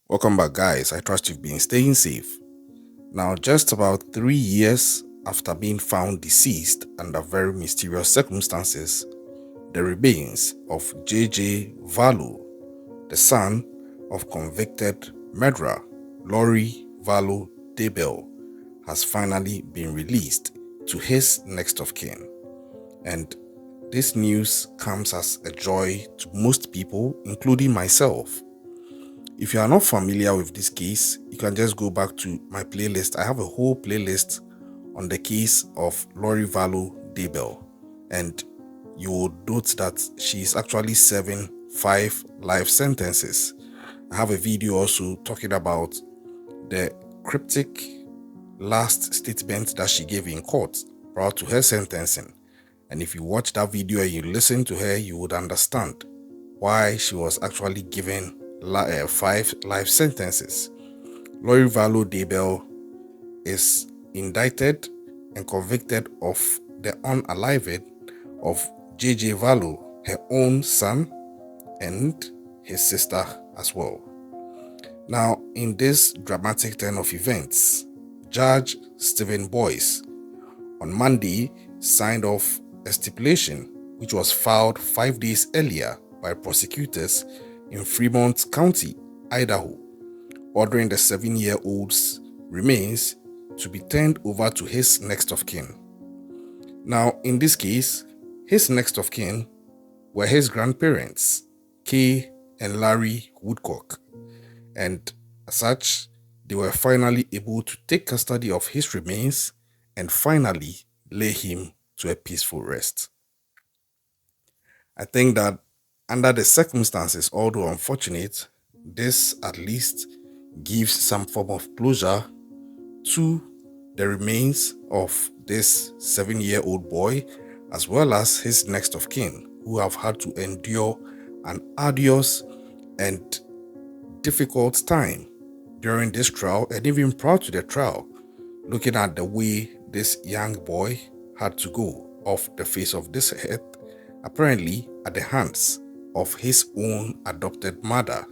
Welcome back, guys. I trust you've been staying safe. Now, just about 3 years after being found deceased under very mysterious circumstances, the remains of JJ Vallow, the son of convicted murderer Lori Vallow Daybell, has finally been released to his next of kin. And this news comes as a joy to most people, including myself. If you are not familiar with this case, you can just go back to my playlist. I have a whole playlist on the case of Lori Vallow Daybell, and you will note that she is actually serving 5 life sentences. I have a video also talking about the cryptic last statement that she gave in court prior to her sentencing. And if you watch that video and you listen to her, you would understand why she was actually given 5 life sentences. Lori Vallow Daybell is indicted and convicted of the unalived of JJ Vallow, her own son, and his sister as well. Now, in this dramatic turn of events, Judge Stephen Boyce on Monday signed off a stipulation which was filed 5 days earlier by prosecutors in Fremont County, Idaho, ordering the 7-year-old's remains to be turned over to his next of kin. Now, in this case, his next of kin were his grandparents, Kay and Larry Woodcock, and as such, they were finally able to take custody of his remains and finally lay him to a peaceful rest. I think that under the circumstances, although unfortunate, this at least gives some form of closure to the remains of this 7-year-old boy, as well as his next of kin, who have had to endure an arduous and difficult time during this trial and even prior to the trial, looking at the way this young boy had to go off the face of this earth, apparently at the hands of his own adopted mother,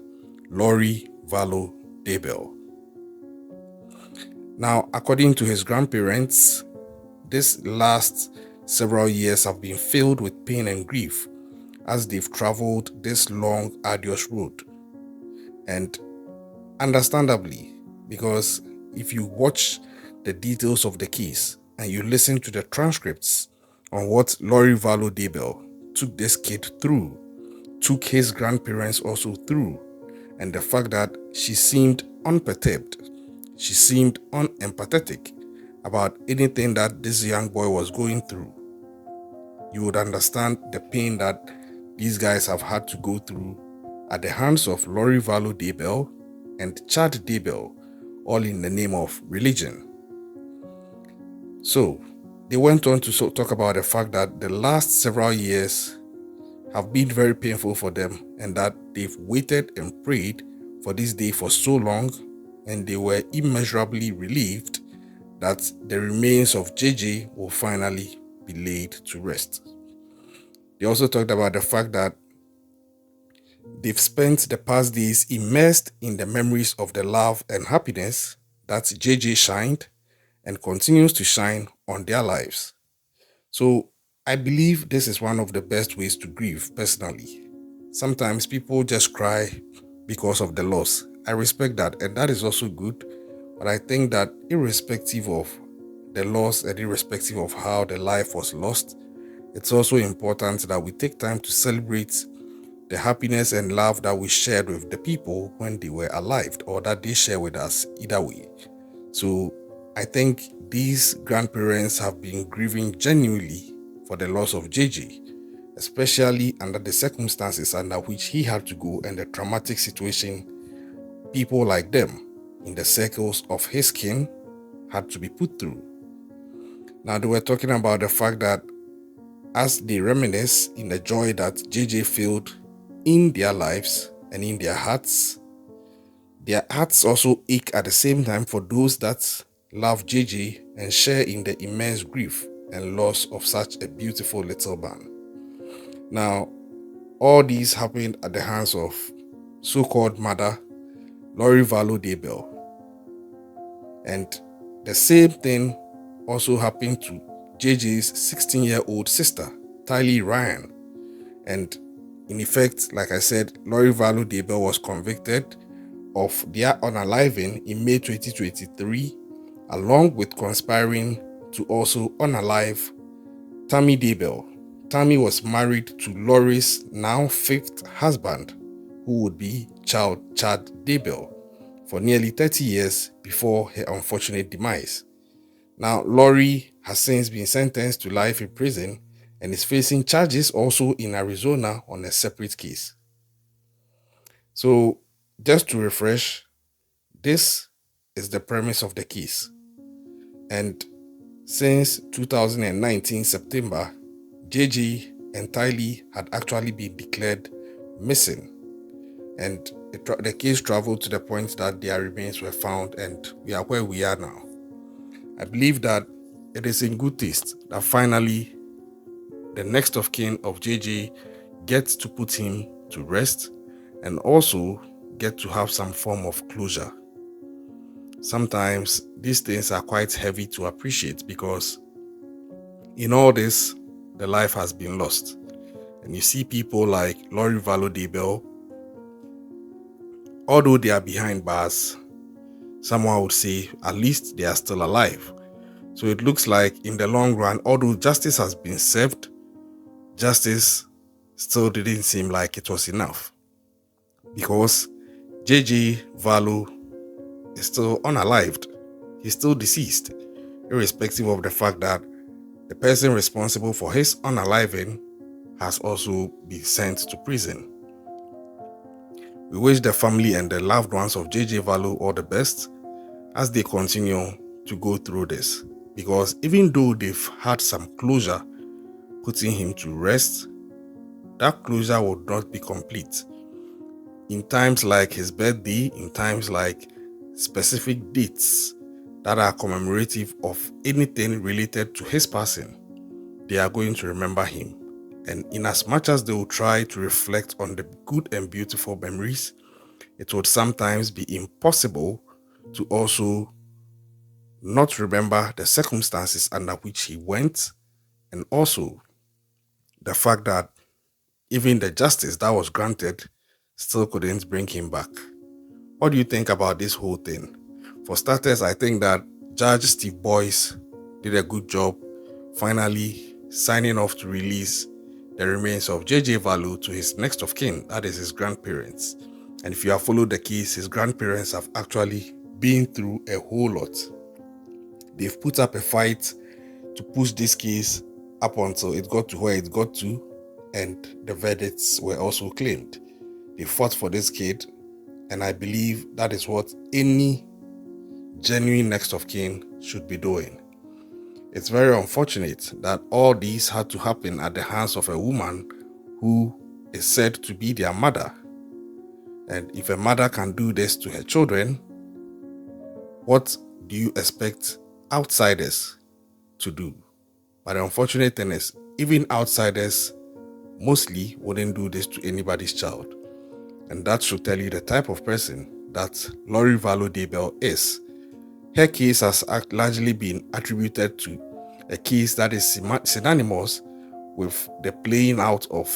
Lori Vallow Daybell. Now, according to his grandparents, this last several years have been filled with pain and grief as they've traveled this long, arduous road. And understandably, because if you watch the details of the case and you listen to the transcripts on what Lori Vallow Daybell took this kid through, took his grandparents also through, and the fact that she seemed unperturbed, she seemed unempathetic about anything that this young boy was going through, you would understand the pain that these guys have had to go through at the hands of Lori Vallow Daybell and Chad Daybell, all in the name of religion. So, they went on to talk about the fact that the last several years have been very painful for them and that they've waited and prayed for this day for so long, and they were immeasurably relieved that the remains of JJ will finally be laid to rest. They also talked about the fact that they've spent the past days immersed in the memories of the love and happiness that JJ shined and continues to shine on their lives. So I believe this is one of the best ways to grieve personally. Sometimes people just cry because of the loss. I respect that, and that is also good. But I think that irrespective of the loss and irrespective of how the life was lost, it's also important that we take time to celebrate the happiness and love that we shared with the people when they were alive, or that they share with us either way. So I think these grandparents have been grieving genuinely for the loss of JJ, especially under the circumstances under which he had to go and the traumatic situation people like them in the circles of his kin had to be put through. Now, they were talking about the fact that as they reminisce in the joy that JJ filled in their lives and in their hearts also ache at the same time for those that love JJ and share in the immense grief and loss of such a beautiful little man. Now, all these happened at the hands of so-called mother Lori Vallow Daybell. And the same thing also happened to JJ's 16-year-old sister, Tylee Ryan. And in effect, like I said, Lori Vallow Daybell was convicted of their unaliving in May 2023, along with conspiring to also unalive Tammy Daybell. Tammy was married to Lori's now fifth husband, who would be Chad Daybell, for nearly 30 years before her unfortunate demise. Now, Lori has since been sentenced to life in prison and is facing charges also in Arizona on a separate case. So, just to refresh, this is the premise of the case. And since 2019 September, JJ and Tylee had actually been declared missing. And the case traveled to the point that their remains were found, and we are where we are now. I believe that it is in good taste that finally the next of kin of JJ gets to put him to rest and also get to have some form of closure. Sometimes these things are quite heavy to appreciate because in all this, the life has been lost. And you see people like Lori Vallow Daybell, although they are behind bars, someone would say at least they are still alive. So it looks like in the long run, although justice has been served, justice still didn't seem like it was enough. Because JJ Vallow is still unalived. He's still deceased, irrespective of the fact that the person responsible for his unaliving has also been sent to prison. We wish the family and the loved ones of JJ Vallow all the best as they continue to go through this. Because even though they've had some closure putting him to rest, that closure would not be complete. In times like his birthday, in times like specific dates that are commemorative of anything related to his passing, they are going to remember him. And in as much as they will try to reflect on the good and beautiful memories, it would sometimes be impossible to also not remember the circumstances under which he went, and also the fact that even the justice that was granted still couldn't bring him back. What do you think about this whole thing? For starters, I think that Judge Steve Boyce did a good job finally signing off to release the remains of JJ Vallow to his next of kin, that is his grandparents. And if you have followed the case, his grandparents have actually been through a whole lot. They've put up a fight to push this case up until it got to where it got to, and the verdicts were also claimed. They fought for this kid, and I believe that is what any genuine next of kin should be doing. It's very unfortunate that all these had to happen at the hands of a woman who is said to be their mother. And if a mother can do this to her children, what do you expect outsiders to do? But the unfortunate thing is, even outsiders mostly wouldn't do this to anybody's child. And that should tell you the type of person that Lori Vallow Daybell is. Her case has largely been attributed to a case that is synonymous with the playing out of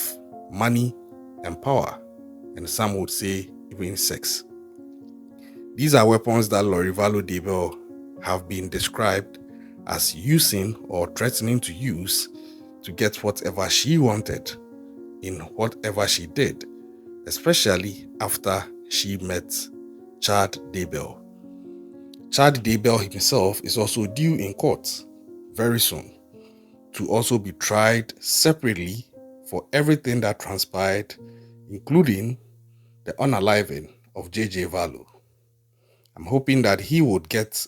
money and power, and some would say even sex. These are weapons that Lori Vallow Daybell have been described as using or threatening to use to get whatever she wanted in whatever she did, especially after she met Chad Daybell. Chad Daybell himself is also due in court very soon to also be tried separately for everything that transpired, including the unaliving of JJ Vallow. I'm hoping that he would get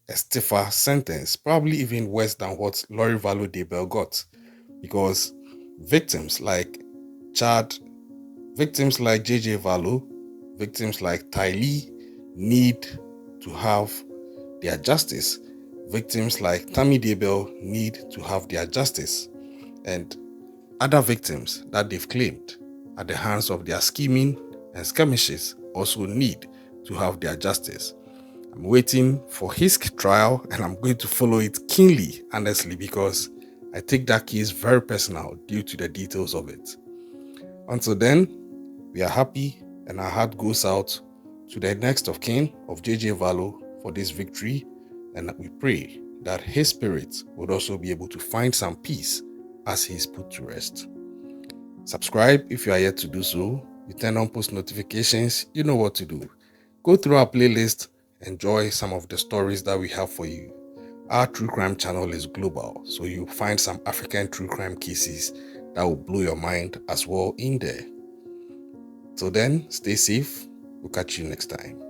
a stiffer sentence, probably even worse than what Lori Vallow Daybell got, because victims like Chad, victims like JJ Vallow, victims like Tylee need to have their justice. Victims like Tammy Daybell need to have their justice. And other victims that they've claimed at the hands of their scheming and skirmishes also need to have their justice. I'm waiting for his trial and I'm going to follow it keenly, honestly, because I take that case very personal due to the details of it. Until then, we are happy and our heart goes out to the next of kin of JJ Vallow for this victory, and we pray that his spirit would also be able to find some peace as he is put to rest. Subscribe if you are yet to do so. You turn on post notifications, you know what to do. Go through our playlist, enjoy some of the stories that we have for you. Our true crime channel is global, so you'll find some African true crime cases that will blow your mind as well in there. Till then, stay safe. We'll catch you next time.